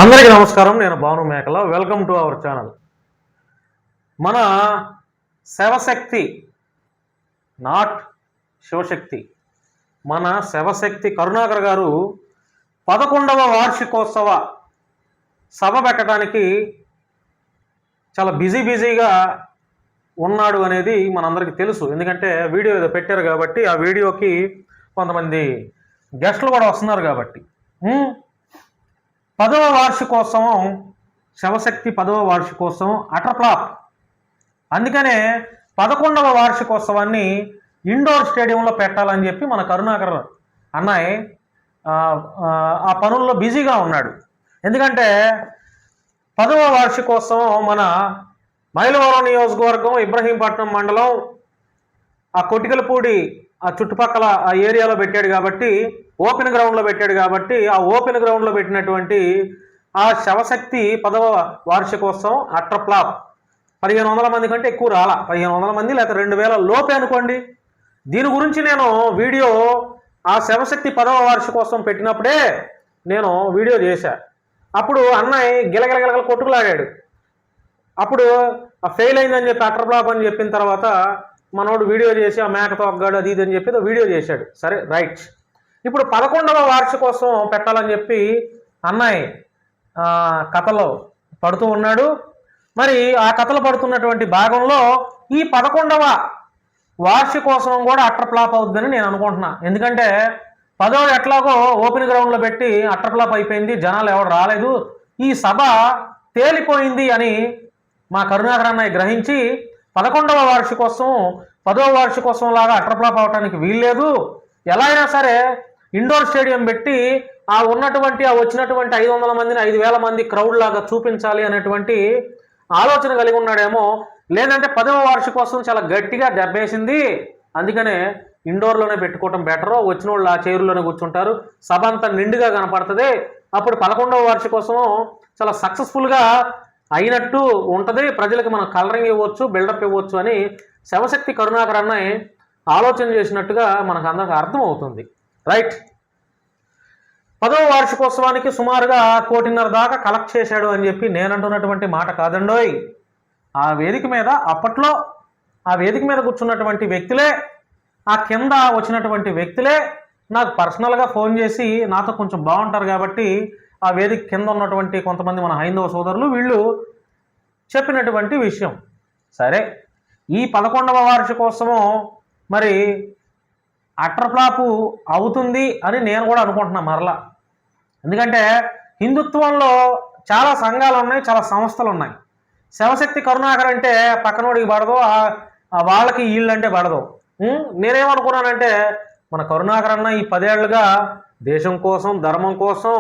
అందరికీ నమస్కారం. నేను భాను మేకల. Welcome to our channel. మన శివశక్తి, నాట్ శివశక్తి, మన శివశక్తి కరుణాకర్ గారు 11వ వార్షికోత్సవ సభ పెట్టడానికి చాలా బిజీగా ఉన్నాడు అనేది మనందరికీ తెలుసు. ఎందుకంటే వీడియో ఏదో పెట్టారు కాబట్టి ఆ వీడియోకి కొంతమంది గెస్టులు కూడా వస్తున్నారు కాబట్టి 10వ వార్షికోత్సవం, శివశక్తి 10వ వార్షికోత్సవం అటర్ ఫ్లాప్. అందుకనే 11వ వార్షికోత్సవాన్ని ఇండోర్ స్టేడియంలో పెట్టాలని చెప్పి మన కరుణాకర్ అన్నయ్య ఆ పనుల్లో బిజీగా ఉన్నాడు. ఎందుకంటే 10వ వార్షికోత్సవం మన మైలవరం నియోజకవర్గం, ఇబ్రహీంపట్నం మండలం, ఆ కొటికలపూడి ఆ చుట్టుపక్కల ఆ ఏరియాలో పెట్టాడు కాబట్టి, ఓపెన్ గ్రౌండ్లో పెట్టాడు కాబట్టి, ఆ ఓపెన్ గ్రౌండ్లో పెట్టినటువంటి ఆ శివశక్తి 10వ వార్షికోత్సవం అటర్ ఫ్లాప్. 1500 మంది కంటే ఎక్కువ రాలా. 1500 మంది లేకపోతే 2000 లోపే అనుకోండి. దీని గురించి నేను వీడియో ఆ శివశక్తి 10వ వార్షికోత్సవం పెట్టినప్పుడే నేను వీడియో చేశా. అప్పుడు అన్నయ్య గిలగిలగిలగల కొట్టుకులాడాడు. అప్పుడు ఆ ఫెయిల్ అయిందని చెప్పి అటర్ ఫ్లాప్ అని చెప్పిన తర్వాత మనోడు వీడియో చేసి ఆ మేకతో ఒగ్గాడు అది ఇది అని చెప్పి వీడియో చేశాడు. సరే, రైట్. ఇప్పుడు 11వ వార్షికోత్సవం పెట్టాలని చెప్పి అన్నయ్య కథలో పడుతూ ఉన్నాడు. మరి ఆ కథలు పడుతున్నటువంటి భాగంలో ఈ 11వ వార్షికోత్సవం కూడా అటర్ ఫ్లాప్ అవుతుందని నేను అనుకుంటున్నా. ఎందుకంటే 10వ ఎట్లాగో ఓపెన్ గ్రౌండ్లో పెట్టి అటర్ ఫ్లాప్ అయిపోయింది, జనాలు ఎవరు రాలేదు, ఈ సభ తేలిపోయింది అని మా కరుణాకర్ అన్నయ్య గ్రహించి 11వ వార్షికోత్సవం 10వ వార్షికోత్సవం లాగా అటర్ ఫ్లాప్ అవడానికి వీల్లేదు, ఎలా అయినా సరే ఇండోర్ స్టేడియం పెట్టి ఆ వచ్చినటువంటి 500 మందిని 5000 మంది క్రౌడ్ లాగా చూపించాలి అనేటువంటి ఆలోచన కలిగి ఉన్నాడేమో. లేదంటే 10వ వార్షికోత్సవం చాలా గట్టిగా దెబ్బేసింది, అందుకనే ఇండోర్లోనే పెట్టుకోవటం బెటరు, వచ్చిన వాళ్ళు ఆ చైర్లోనే కూర్చుంటారు, సభ అంతా నిండుగా కనపడుతుంది, అప్పుడు 11వ వార్షికోత్సవం చాలా సక్సెస్ఫుల్గా అయినట్టు ఉంటుంది, ప్రజలకు మనం కలరింగ్ ఇవ్వచ్చు, బిల్డప్ ఇవ్వచ్చు అని శివశక్తి కరుణాకర్ అన్నయ్య ఆలోచన చేసినట్టుగా మనకు అందరికి అర్థమవుతుంది. రైట్. 10వ వార్షికోత్సవానికి సుమారుగా 1.5 కోటి దాకా కలెక్ట్ చేశాడు అని చెప్పి నేనంటున్నటువంటి మాట కాదండోయ్. ఆ వేదిక మీద అప్పట్లో ఆ వేదిక మీద కూర్చున్నటువంటి వ్యక్తులే, ఆ కింద వచ్చినటువంటి వ్యక్తులే నాకు పర్సనల్గా ఫోన్ చేసి నాతో కొంచెం బాగుంటారు కాబట్టి ఆ వేదిక కింద ఉన్నటువంటి కొంతమంది మన హైందవ సోదరులు వీళ్ళు చెప్పినటువంటి విషయం. సరే, ఈ 11వ వార్షికోత్సవం మరి అటర్ ఫ్లాప్ అవుతుంది అని నేను కూడా అనుకుంటున్నా మరలా. ఎందుకంటే హిందుత్వంలో చాలా సంఘాలు ఉన్నాయి, చాలా సంస్థలు ఉన్నాయి. శివశక్తి కరుణాకర్ అంటే పక్కనోడికి పడదు, వాళ్ళకి వీళ్ళంటే పడదు. నేనేమనుకున్నానంటే మన కరుణాకర్ అన్న ఈ 10 ఏళ్లుగా దేశం కోసం, ధర్మం కోసం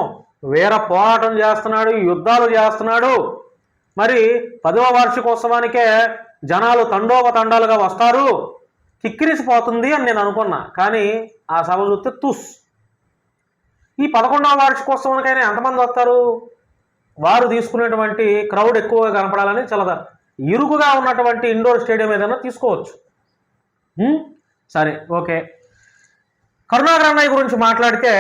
వీర పోరాటం చేస్తున్నాడు, యుద్ధాలు చేస్తున్నాడు. మరి 10వ వార్షికోత్సవానికే జనాలు తండోపతండాలుగా వస్తారు, కిక్కిరిసిపోతుంది అని నేను అనుకున్నా. కానీ ఆ సభ చూస్తే తుస్. ఈ 11వ వార్షికోత్సవానికైనా ఎంతమంది వస్తారు? వారు తీసుకునేటువంటి క్రౌడ్ ఎక్కువగా కనపడాలని చాలా ఇరుకుగా ఉన్నటువంటి ఇండోర్ స్టేడియం ఏదైనా తీసుకోవచ్చు. సరే, ఓకే. కరుణాకర్ అన్నయ్య గురించి మాట్లాడితే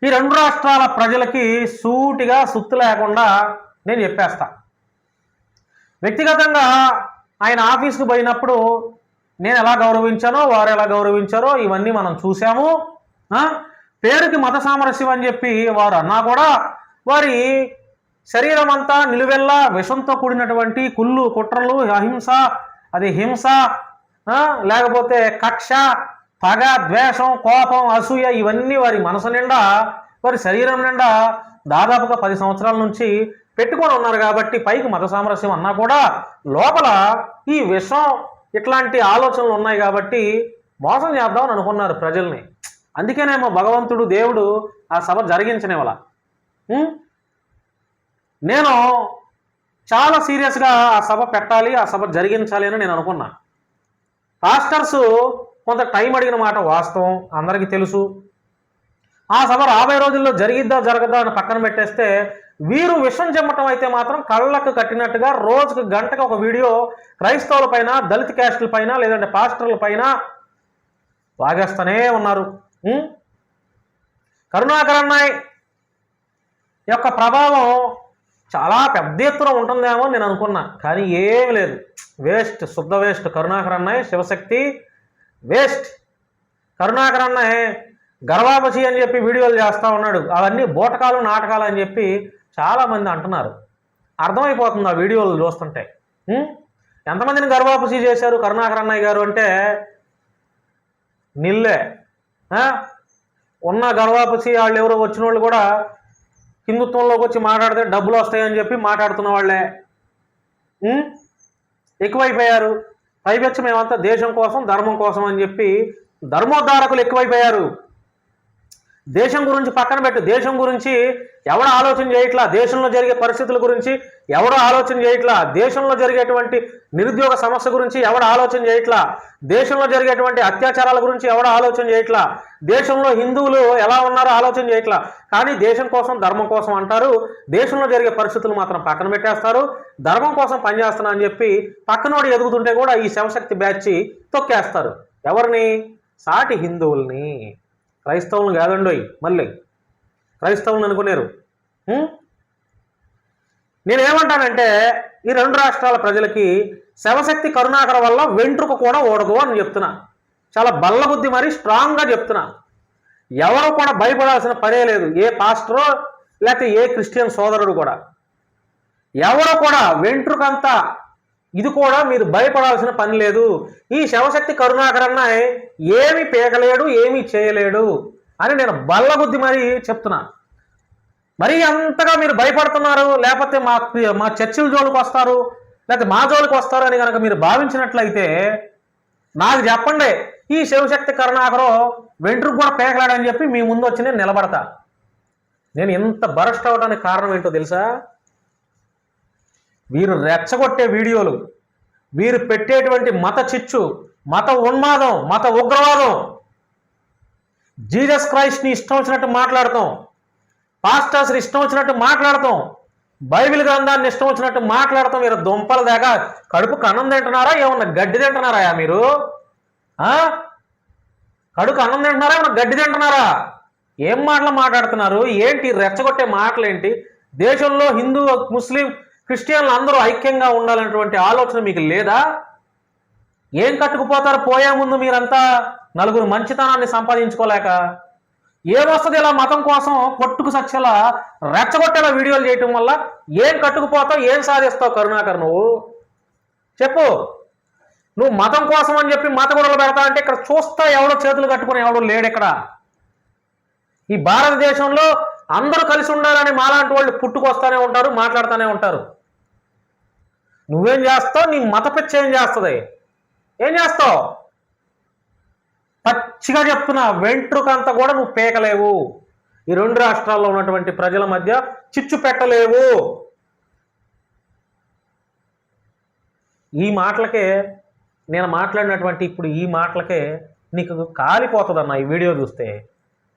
ఈ 2 రాష్ట్రాల ప్రజలకి సూటిగా సుత్తు లేకుండా నేను చెప్పేస్తా. వ్యక్తిగతంగా ఆయన ఆఫీస్కి పోయినప్పుడు నేను ఎలా గౌరవించానో, వారు ఎలా గౌరవించారో ఇవన్నీ మనం చూసాము. పేరుకి మత సామరస్యం అని చెప్పి వారు అన్నా కూడా వారి శరీరం అంతా నిలువెల్లా విషంతో కూడినటువంటి కుళ్ళు, కుట్రలు, అహింస, అది హింస, లేకపోతే కక్ష, పగ, ద్వేషం, కోపం, అసూయ ఇవన్నీ వారి మనసు నిండా, వారి శరీరం నిండా దాదాపుగా 10 సంవత్సరాల నుంచి పెట్టుకొని ఉన్నారు. కాబట్టి పైకి మత సామరస్యం అన్నా కూడా లోపల ఈ విషం ఇట్లాంటి ఆలోచనలు ఉన్నాయి కాబట్టి మోసం చేద్దామని అనుకున్నారు ప్రజల్ని. అందుకేనేమో భగవంతుడు, దేవుడు ఆ సభ జరిగించనివ్వాల. నేను చాలా సీరియస్గా ఆ సభ పెట్టాలి, ఆ సభ జరిగించాలి అని నేను అనుకున్నా. పాస్టర్స్ కొంత టైం అడిగిన మాట వాస్తవం, అందరికీ తెలుసు. ఆ సభ రాబోయే రోజుల్లో జరిగిద్దా జరగదా అని పక్కన పెట్టేస్తే వీరు విషం చెమ్మటం అయితే మాత్రం కళ్ళకు కట్టినట్టుగా రోజుకు గంటకు ఒక వీడియో క్రైస్తవుల పైన, దళిత క్యాస్టుల పైన, లేదంటే పాస్టర్ల పైన వాగేస్తూనే ఉన్నారు. కరుణాకర్ అన్నయ్య యొక్క ప్రభావం చాలా పెద్ద ఎత్తున ఉంటుందేమో నేను అనుకున్నా, కానీ ఏమి లేదు. వేస్ట్, శుద్ధ వేస్ట్. కరుణాకర్ అన్నయ్య శివశక్తి వేస్ట్. కరుణాకర్ అన్నయ్య గర్వాపసి అని చెప్పి వీడియోలు చేస్తూ ఉన్నాడు. అవన్నీ బూటకాలు నాటకాలు అని చెప్పి చాలామంది అంటున్నారు. అర్థమైపోతుంది ఆ వీడియోలు చూస్తుంటే. ఎంతమందిని గర్వాపసి చేశారు కరుణాకర్ అన్నయ్య గారు అంటే నిల్లే. ఉన్న గర్వాపసి వాళ్ళు ఎవరో వచ్చిన వాళ్ళు కూడా హిందుత్వంలోకి వచ్చి మాట్లాడితే డబ్బులు వస్తాయని చెప్పి మాట్లాడుతున్న వాళ్ళే ఎక్కువైపోయారు. పైపెచ్చి మేమంతా దేశం కోసం ధర్మం కోసం అని చెప్పి ధర్మోద్ధారకులు ఎక్కువైపోయారు. దేశం గురించి పక్కన పెట్టు, దేశం గురించి ఎవడ ఆలోచన చేయట్లా, దేశంలో జరిగే పరిస్థితుల గురించి ఎవడో ఆలోచన చేయట్లా, దేశంలో జరిగేటువంటి నిరుద్యోగ సమస్య గురించి ఎవడ ఆలోచన చేయట్లా, దేశంలో జరిగేటువంటి అత్యాచారాల గురించి ఎవడ ఆలోచన చేయట్లా, దేశంలో హిందువులు ఎలా ఉన్నారో ఆలోచన చేయట్లా. కానీ దేశం కోసం ధర్మం కోసం అంటారు, దేశంలో జరిగే పరిస్థితులు మాత్రం పక్కన పెట్టేస్తారు. ధర్మం కోసం పనిచేస్తున్నా అని చెప్పి పక్కనోడు ఎదుగుతుంటే కూడా ఈ శివశక్తి బ్యాచ్ తొక్కేస్తారు. ఎవరిని? సాటి హిందువుల్ని. క్రైస్తవులను కాదండోయ్, మళ్ళీ క్రైస్తవులను అనుకున్నారు. నేనేమంటానంటే ఈ రెండు రాష్ట్రాల ప్రజలకి శివశక్తి కరుణాకర్ వల్ల వెంట్రుక కూడా ఓడదు అని చెప్తున్నా. చాలా బల్లబుద్ధి మరి స్ట్రాంగ్గా చెప్తున్నా. ఎవరు కూడా భయపడాల్సిన పనే లేదు. ఏ పాస్టరో లేకపోతే ఏ క్రిస్టియన్ సోదరుడు కూడా ఎవరో కూడా వెంట్రుకంతా ఇది కూడా మీరు భయపడాల్సిన పని లేదు. ఈ శివశక్తి కరుణాకర్ అన్న ఏమి పీకలేడు, ఏమీ చేయలేడు అని నేను బల్లబుద్ధి మరి చెప్తున్నా. మరి అంతగా మీరు భయపడుతున్నారు, లేకపోతే మా చర్చిల జోలికి వస్తారు, లేకపోతే మా జోలికి వస్తారు అని కనుక మీరు భావించినట్లయితే నాకు చెప్పండి. ఈ శివశక్తి కరుణాకరు వెంట్రుకు కూడా పీకలాడని చెప్పి మీ ముందు వచ్చి నేను నిలబడతా. నేను ఇంత బరస్ట్ అవడానికి కారణం ఏంటో తెలుసా? వీరు రెచ్చగొట్టే వీడియోలు, వీరు పెట్టేటువంటి మత చిచ్చు, మత ఉన్మాదం, మత ఉగ్రవాదం, జీసస్ క్రైస్ట్ని ఇష్టం వచ్చినట్టు మాట్లాడతాం, పాస్టర్స్ని ఇష్టం వచ్చినట్టు మాట్లాడతాం, బైబిల్ గ్రంథాన్ని ఇష్టం వచ్చినట్టు మాట్లాడతాం. మీరు దుంపల దాకా కడుపుకు అన్నం తింటున్నారా, ఏమన్నా గడ్డి తింటున్నారా? మీరు కడుపు అన్నం తింటున్నారా, ఏమన్నా గడ్డి తింటున్నారా? ఏం మాటలు మాట్లాడుతున్నారు? ఏంటి రెచ్చగొట్టే మాటలు ఏంటి? దేశంలో హిందూ, ముస్లిం, క్రిస్టియన్లు అందరూ ఐక్యంగా ఉండాలనేటువంటి ఆలోచన మీకు లేదా? ఏం కట్టుకుపోతారు పోయే ముందు మీరంతా? నలుగురు మంచితనాన్ని సంపాదించుకోలేక ఏమొస్తుంది? ఇలా మతం కోసం కొట్టుకు సచ్చేలా రెచ్చగొట్టేలా వీడియోలు చేయటం వల్ల ఏం కట్టుకుపోతావు, ఏం సాధిస్తావు? కరుణాకర్ నువ్వు చెప్పు. నువ్వు మతం కోసం అని చెప్పి మత గొడవలు పెడతా అంటే ఇక్కడ చూస్తా ఎవడో చేతులు కట్టుకుని ఎవడో లేడు. ఇక్కడ ఈ భారతదేశంలో అందరూ కలిసి ఉండాలని మాలాంటి వాళ్ళు పుట్టుకొస్తానే ఉంటారు, మాట్లాడుతూనే ఉంటారు. నువ్వేం చేస్తావు? నీ మత పిచ్చ ఏం చేస్తుంది? ఏం చేస్తావు? పచ్చిగా చెప్తున్నా, వెంట్రుకంతా కూడా నువ్వు పీకలేవు. ఈ రెండు రాష్ట్రాల్లో ఉన్నటువంటి ప్రజల మధ్య చిచ్చు పెట్టలేవు. ఈ మాటలకే నేను మాట్లాడినటువంటి ఇప్పుడు ఈ మాటలకే నీకు కాలిపోతుందన్న ఈ వీడియో చూస్తే.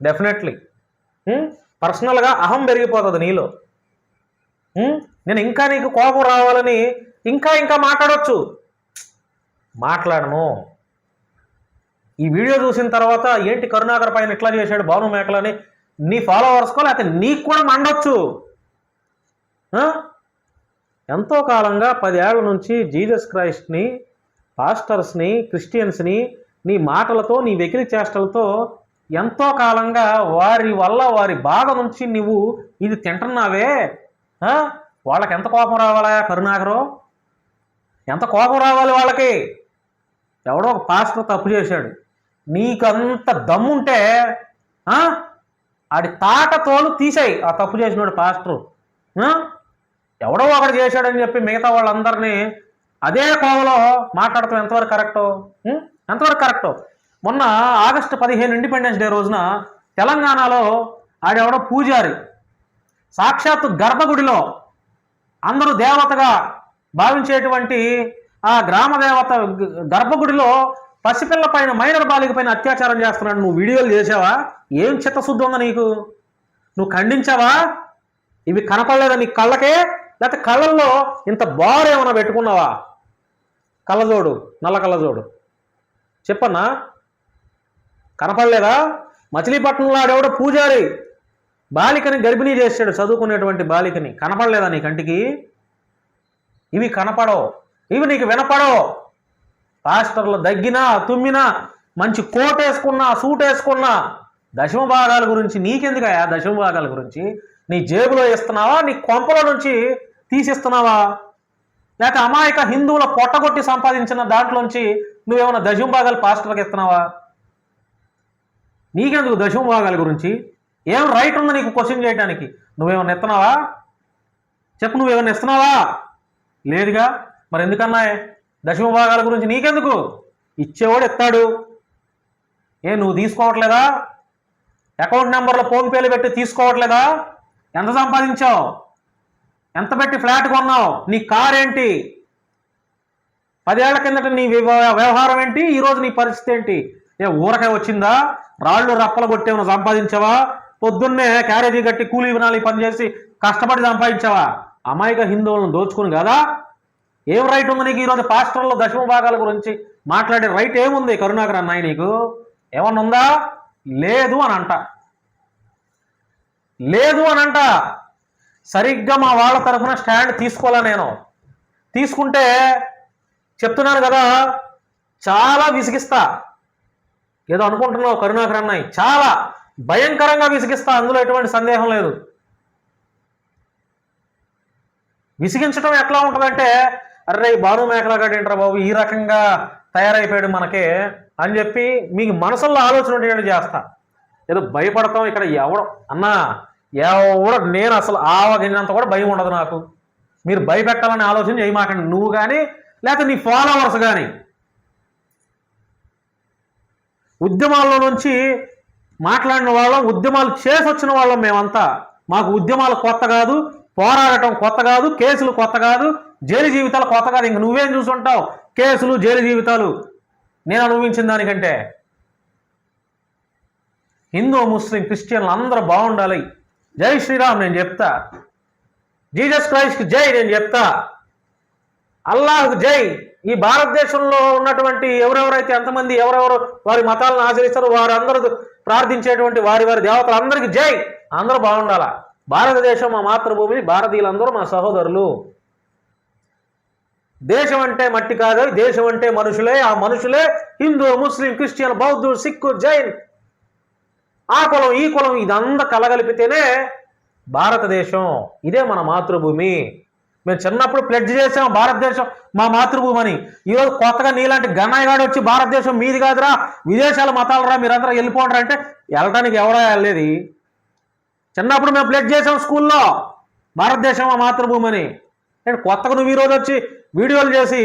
డెఫినెట్లీ పర్సనల్గా అహం పెరిగిపోతుంది నీలో. నేను ఇంకా నీకు కోపం రావాలని ఇంకా మాట్లాడవచ్చు. మాట్లాడను. ఈ వీడియో చూసిన తర్వాత ఏంటి కరుణాకర్ పైన ఇట్లా చేశాడు భాను మేకలని నీ ఫాలోవర్స్కో లేకపోతే నీకు కూడా మండొచ్చు. ఎంతో కాలంగా 10 ఏళ్ల నుంచి జీసస్ క్రైస్ట్ని, పాస్టర్స్ని, క్రిస్టియన్స్ని నీ మాటలతో, నీ వెకిలి చేష్టలతో ఎంతో కాలంగా వారి వల్ల, వారి బాధ నుంచి నువ్వు ఇది తింటున్నావే. వాళ్ళకి ఎంత కోపం రావాలా కరుణాకరు? ఎంత కోపం రావాలి వాళ్ళకి? ఎవడో ఒక పాస్టర్ తప్పు చేశాడు, నీకంత దమ్ముంటే ఆడి తాట తోలు తీసేయి. ఆ తప్పు చేసినాడు పాస్టరు. ఎవడో ఒకడు చేశాడని చెప్పి మిగతా వాళ్ళందరినీ అదే కోవలో మాట్లాడటం ఎంతవరకు కరెక్టో? ఎంతవరకు కరెక్టో? మొన్న ఆగస్టు 15 ఇండిపెండెన్స్ డే రోజున తెలంగాణలో ఆడెవడో పూజారి సాక్షాత్తు గర్భగుడిలో అందరూ దేవతగా భావించేటువంటి ఆ గ్రామ దేవత గర్భగుడిలో పసిపిల్ల పైన, మైనర్ బాలిక పైన అత్యాచారం చేస్తున్నాడు. నువ్వు వీడియోలు చేసావా? ఏం చిత్తశుద్ధి ఉందా నీకు? నువ్వు ఖండించావా? ఇవి కనపడలేదా నీ కళ్ళకే? లేకపోతే కళ్ళల్లో ఇంత బార్ ఏమైనా పెట్టుకున్నావా? కళ్ళజోడు, నల్ల కళ్ళజోడు చెప్పన్నా, కనపడలేదా? మచిలీపట్నంలో ఆడెవడో పూజారి బాలికని గర్భిణీ చేశాడు, చదువుకునేటువంటి బాలికని. కనపడలేదా నీ కంటికి? ఇవి కనపడవు, ఇవి నీకు వినపడవు. పాస్టర్లు దగ్గినా తుమ్మినా, మంచి కోట్ వేసుకున్నా సూట్ వేసుకున్నా, దశమ భాగాల గురించి నీకెందుకయా? దశమ భాగాల గురించి నీ జేబులో ఇస్తున్నావా, నీ కొంపల నుంచి తీసిస్తున్నావా? లేక అమాయక హిందువుల పొట్టగొట్టి సంపాదించిన దాంట్లోంచి నువ్వేమైనా దశమ భాగాలు పాస్టర్లకు ఇస్తున్నావా? నీకెందుకు దశమ భాగాల గురించి? ఏం రైట్ ఉందో నీకు క్వశ్చన్ చేయడానికి? నువ్వేమైనా ఇస్తున్నావా? చెప్పు, నువ్వేమైనా ఇస్తున్నావా? లేదుగా. మరి ఎందుకన్నా దశమ భాగాల గురించి నీకెందుకు? ఇచ్చేవాడు ఇస్తాడు. నువ్వు తీసుకోవట్లేదా? అకౌంట్ నెంబర్లో ఫోన్పేలు పెట్టి తీసుకోవట్లేదా? ఎంత సంపాదించావు? ఎంత పెట్టి ఫ్లాట్ కొన్నావు? నీ కార్ ఏంటి? 10 ఏళ్ల కిందట నీ వ్యవహారం ఏంటి? ఈరోజు నీ పరిస్థితి ఏంటి? ఊరకాయ వచ్చిందా? రాళ్ళు రప్పలు కొట్టేమన్నా సంపాదించావా? పొద్దున్నే క్యారేజీ కట్టి కూలీ వినాలి పనిచేసి కష్టపడి సంపాదించావా? అమాయక హిందువులను దోచుకుని కదా? ఏం రైట్ ఉంది నీకు ఈరోజు పాస్టర్లో దశమ భాగాల గురించి మాట్లాడే రైట్ ఏముంది కరుణాకర్ అన్నాయి? నీకు ఏమన్నా ఉందా? లేదు అని అంట, లేదు అని అంట. సరిగ్గా మా వాళ్ళ తరఫున స్టాండ్ తీసుకోవాలా? నేను తీసుకుంటే చెప్తున్నాను కదా, చాలా విసిగిస్తా. ఏదో అనుకుంటున్నావు కరుణాకర్ అన్నాయి, చాలా భయంకరంగా విసిగిస్తా, అందులో ఎటువంటి సందేహం లేదు. విసిగించడం ఎట్లా ఉంటుందంటే, అర్రే భాను మేకలాగాడు ఏంట్రా బాబు ఈ రకంగా తయారైపోయాడు మనకే అని చెప్పి మీకు మనసుల్లో ఆలోచన ఉండేటట్టు చేస్తా. ఏదో భయపడతాం ఇక్కడ. అన్నా నేను అసలు ఆవగినంత కూడా భయం ఉండదు నాకు. మీరు భయపెట్టాలని ఆలోచన చేయమాకండి, నువ్వు కానీ లేకపోతే నీ ఫాలోవర్స్ కానీ. ఉద్యమాల్లో నుంచి మాట్లాడిన వాళ్ళం, ఉద్యమాలు చేసి వచ్చిన వాళ్ళం మేమంతా. మాకు ఉద్యమాలు కొత్త కాదు, పోరాడటం కొత్త కాదు, కేసులు కొత్త కాదు, జైలు జీవితాలు కొత్త కాదు. ఇంక నువ్వేం చూసుంటావు కేసులు జైలు జీవితాలు నేను అనుభవించిన దానికంటే. హిందూ ముస్లిం క్రిస్టియన్లు అందరూ బాగుండాలి. జై శ్రీరామ్ నేను చెప్తా, జీసస్ క్రైస్ట్ జై నేను చెప్తా, అల్లాహ్ జై. ఈ భారతదేశంలో ఉన్నటువంటి ఎవరెవరైతే ఎంతమంది ఎవరెవరు వారి మతాలను ఆచరిస్తారో వారందరూ ప్రార్థించేటువంటి వారి వారి దేవతలందరికీ జై. అందరూ బాగుండాలా. భారతదేశం మా మాతృభూమి, భారతీయులందరూ మా సహోదరులు. దేశం అంటే మట్టి కాదు, దేశం అంటే మనుషులే. ఆ మనుషులే హిందూ ముస్లిం క్రిస్టియన్ బౌద్ధుడు సిక్కు జైన్, ఆ కులం ఈ కులం ఇదంతా కలగలిపితేనే భారతదేశం. ఇదే మన మాతృభూమి. మేము చిన్నప్పుడు ప్లెడ్జ్ చేసాం భారతదేశం మా మాతృభూమి అని. ఈరోజు కొత్తగా నీలాంటి గన్నయ్యగాడు వచ్చి భారతదేశం మీది కాదురా, విదేశాల మతాలరా, మీరందరూ వెళ్ళిపోండి అంటే వెళ్ళటానికి ఎవరో వెళ్ళేది? చిన్నప్పుడు మేము ప్లెడ్జ్ చేసాం స్కూల్లో భారతదేశం మా మాతృభూమి అని. నేను కొత్తగా నువ్వు ఈరోజు వచ్చి వీడియోలు చేసి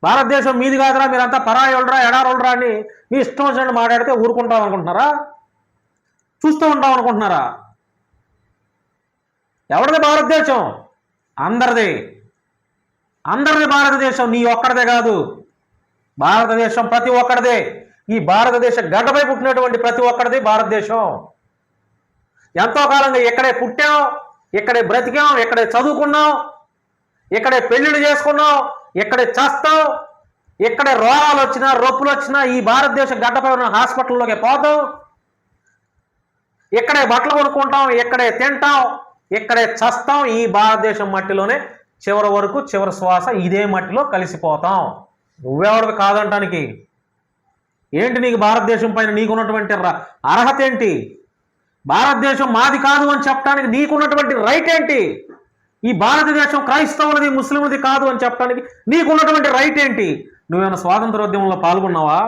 భారతదేశం మీది కాదురా, మీరంతా పరాయోళ్ళరా ఎడారోళ్ళరా అని మీ ఇష్టం వచ్చినట్టు మాట్లాడితే ఊరుకుంటాం అనుకుంటున్నారా? చూస్తూ ఉంటాం అనుకుంటున్నారా? ఎవరిది భారతదేశం? అందరిది, అందరిది భారతదేశం. నీ ఒక్కడిదే కాదు, భారతదేశం ప్రతి ఒక్కడిదే. ఈ భారతదేశ గడ్డపై పుట్టినటువంటి ప్రతి ఒక్కడిది భారతదేశం. ఎంతో కాలంగా ఇక్కడే పుట్టాం, ఇక్కడే బ్రతికాం, ఇక్కడే చదువుకున్నాం, ఇక్కడే పెళ్లిళ్ళు చేసుకున్నాం, ఇక్కడే చేస్తాం, ఇక్కడే రోగాలు వచ్చినా రొప్పులు వచ్చినా ఈ భారతదేశ గడ్డపై ఉన్న హాస్పిటల్లోకి పోతాం, ఇక్కడే బట్టలు కొనుక్కుంటాం, ఇక్కడే తింటాం, ఇక్కడే చస్తాం. ఈ భారతదేశం మట్టిలోనే చివరి వరకు చివరి శ్వాస ఇదే మట్టిలో కలిసిపోతాం. నువ్వెవడివి కాదంటానికి? ఏంటి నీకు భారతదేశం పైన నీకున్నటువంటి అర్హత ఏంటి? భారతదేశం మాది కాదు అని చెప్పడానికి నీకున్నటువంటి రైట్ ఏంటి? ఈ భారతదేశం క్రైస్తవులది ముస్లింలది కాదు అని చెప్పడానికి నీకున్నటువంటి రైట్ ఏంటి? నువ్వేమైనా స్వాతంత్రోద్యమంలో పాల్గొన్నావా?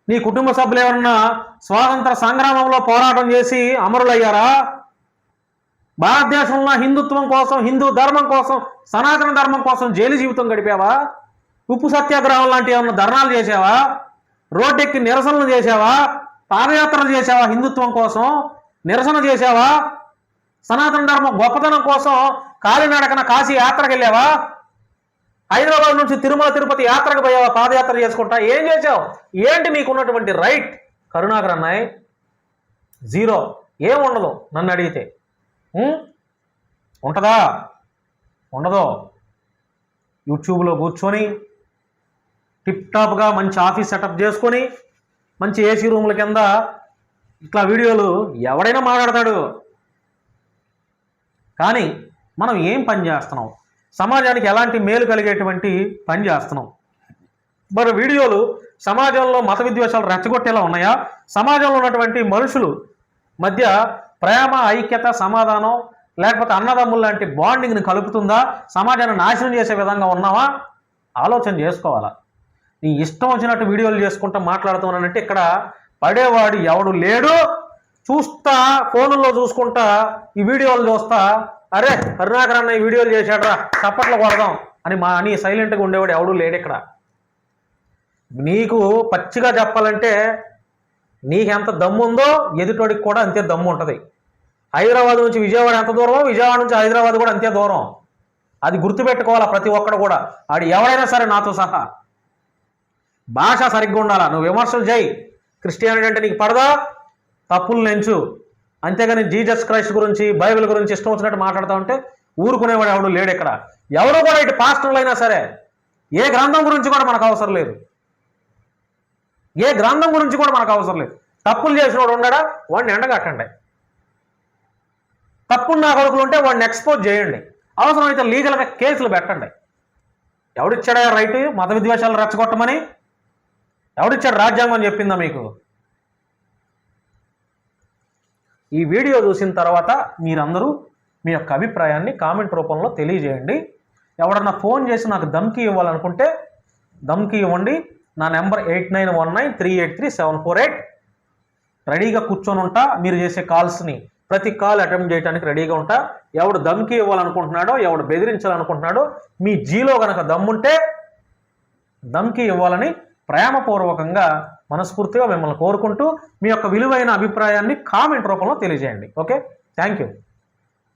నీ కుటుంబ సభ్యులు ఏమన్నా స్వాతంత్ర సంగ్రామంలో పోరాటం చేసి అమరులయ్యారా? భారతదేశంలో హిందుత్వం కోసం, హిందూ ధర్మం కోసం, సనాతన ధర్మం కోసం జైలు జీవితం గడిపావా? ఉప్పు సత్యాగ్రహం లాంటి ఏమన్నా ధర్నాలు చేసావా? రోడ్డెక్కి నిరసనలు చేసావా? పాదయాత్రలు చేసావా? హిందుత్వం కోసం నిరసన చేసావా? సనాతన ధర్మం గొప్పతనం కోసం కాలినడకన కాశీ యాత్రకు వెళ్ళావా? హైదరాబాద్ నుంచి తిరుమల తిరుపతి యాత్రకు పోయావా? పాదయాత్ర చేసుకుంటా ఏం చేసావు? ఏంటి నీకున్నటువంటి రైట్? కరుణాకర్ అన్నాయి జీరో, ఏముండదు నన్ను అడిగితే. ఉంటుందా? ఉండదు. యూట్యూబ్లో కూర్చొని టిప్ టాప్గా మంచి ఆఫీస్ సెటప్ చేసుకొని మంచి ఏసీ రూముల కింద ఇట్లా వీడియోలు ఎవడైనా మాట్లాడతాడు. కానీ మనం ఏం పని చేస్తున్నాం, సమాజానికి ఎలాంటి మేలు కలిగేటువంటి పని చేస్తున్నాం? మరి వీడియోలు సమాజంలో మత విద్వేషాలు రెచ్చగొట్టేలా ఉన్నాయా? సమాజంలో ఉన్నటువంటి మనుషులు మధ్య ప్రేమ, ఐక్యత, సమాధానం, లేకపోతే అన్నదమ్ములు లాంటి బాండింగ్ని కలుపుతుందా? సమాజాన్ని నాశనం చేసే విధంగా ఉన్నావా? ఆలోచన చేసుకోవాలా. నీ ఇష్టం వచ్చినట్టు వీడియోలు చేసుకుంటా మాట్లాడుతున్నానంటే ఇక్కడ పడేవాడు ఎవడు లేడు. చూస్తా ఫోన్లో చూసుకుంటా ఈ వీడియోలు చూస్తా, అరే కరుణాకర్ అన్న ఈ వీడియోలు చేశాడ్రా చప్పట్లు కొడదాం అని సైలెంట్గా ఉండేవాడు ఎవడు లేడు ఇక్కడ. నీకు పచ్చిగా చెప్పాలంటే నీకెంత దమ్ము ఉందో ఎదుటోడికి కూడా అంతే దమ్ము ఉంటుంది. హైదరాబాద్ నుంచి విజయవాడ ఎంత దూరమో విజయవాడ నుంచి హైదరాబాద్ కూడా అంతే దూరం. అది గుర్తుపెట్టుకోవాలా ప్రతి ఒక్కడు కూడా, ఆడు ఎవరైనా సరే నాతో సహా. భాష సరిగ్గా ఉండాలా. నువ్వు విమర్శలు చేయి, క్రిస్టియానిటీ అంటే నీకు పడదా, తప్పులు నెంచు, అంతేగాని జీసస్ క్రైస్ట్ గురించి బైబిల్ గురించి ఇష్టం వచ్చినట్టు మాట్లాడుతూ ఉంటే ఊరుకునేవాడు ఎవడు లేడు ఇక్కడ. ఎవరు కూడా ఇటు పాస్టర్లు అయినా సరే ఏ గ్రంథం గురించి కూడా మనకు అవసరం లేదు. ఏ గ్రంథం గురించి కూడా మనకు అవసరం లేదు. తప్పులు చేసినవాడు ఉండడా, వాడిని ఎండగట్టండి. తప్పులు నా కొడుకులు ఉంటే వాడిని ఎక్స్పోజ్ చేయండి. అవసరమైతే లీగల్గా కేసులు పెట్టండి. ఎవడిచ్చాడా రైట్ మత విద్వేషాలు రెచ్చగొట్టమని? ఎవడిచ్చాడు? రాజ్యాంగం చెప్పిందా మీకు? ఈ వీడియో చూసిన తర్వాత మీరందరూ మీ యొక్క అభిప్రాయాన్ని కామెంట్ రూపంలో తెలియజేయండి. ఎవడన్నా ఫోన్ చేసి నాకు ధమ్కీ ఇవ్వాలనుకుంటే ధమ్కీ ఇవ్వండి. నా నెంబర్ 8919383748. రెడీగా కూర్చొని ఉంటా. మీరు చేసే కాల్స్ని ప్రతి కాల్ అటెంప్ట్ చేయడానికి రెడీగా ఉంటా. ఎవడు ధమ్కీ ఇవ్వాలనుకుంటున్నాడో, ఎవడు బెదిరించాలనుకుంటున్నాడో, మీ జీలో కనుక దమ్ముంటే ధమ్కీ ఇవ్వాలని ప్రేమపూర్వకంగా మనస్ఫూర్తిగా మిమ్మల్ని కోరుకుంటూ మీ యొక్క విలువైన అభిప్రాయాన్ని కామెంట్ రూపంలో తెలియజేయండి. Okay, thank you.